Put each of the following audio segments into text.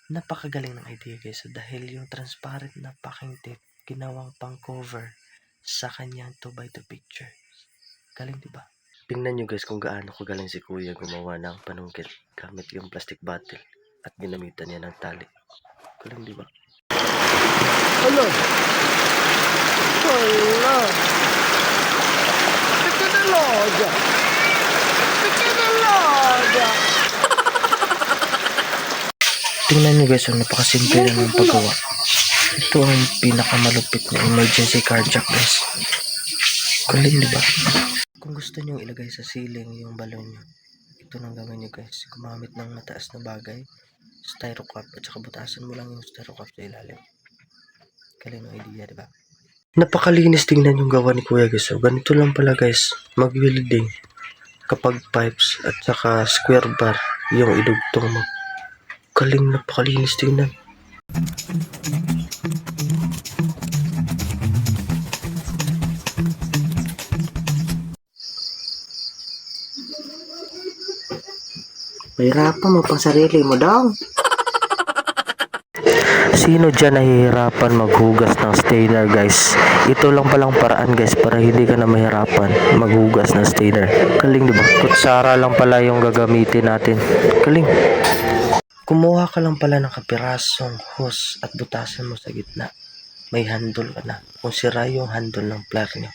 Napakagaling ng idea guys. So, dahil yung transparent na packing tape, ginawang pang cover sa kanyang 2x2 picture. Galing diba? Tingnan nyo guys kung gaano kagaling si kuya gumawa ng panungkit gamit yung plastic bottle at ginamitan niya ng tali. Galing diba? Hello! Hello! Tika na loja! Tika na loja! Tingnan nyo guys, napakasimple na ng paggawa. Ito ang pinakamalupit na emergency carjack guys. Galing diba? Kung gusto nyo ilagay sa ceiling yung balon nyo, ito nang gawin nyo guys. Gumamit ng mataas na bagay, styrocup, at saka butasan mo lang yung styrocup sa ilalim. Galing ng idea diba? Napakalinis tingnan yung gawa ni kuya guys. So, ganito lang pala guys mag-welding kapag pipes at saka square bar yung idugtong mo. Galing, napakalinis tingnan. Mahirapan mo pang sarili mo daw. Sino dyan nahihirapan maghugas ng stainer guys? Ito lang palang paraan guys para hindi ka na mahirapan maghugas ng stainer. Galing diba? Kutsara lang pala yung gagamitin natin. Galing. Kumuha ka lang pala ng kapirasong hose at butasan mo sa gitna. May handle ka na. Kung sira yung handle ng plug nyo.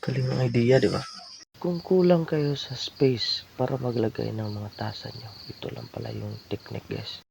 Galing ng idea diba? Kung kulang kayo sa space para maglagay ng mga tasa nyo, ito lang pala yung technique guys.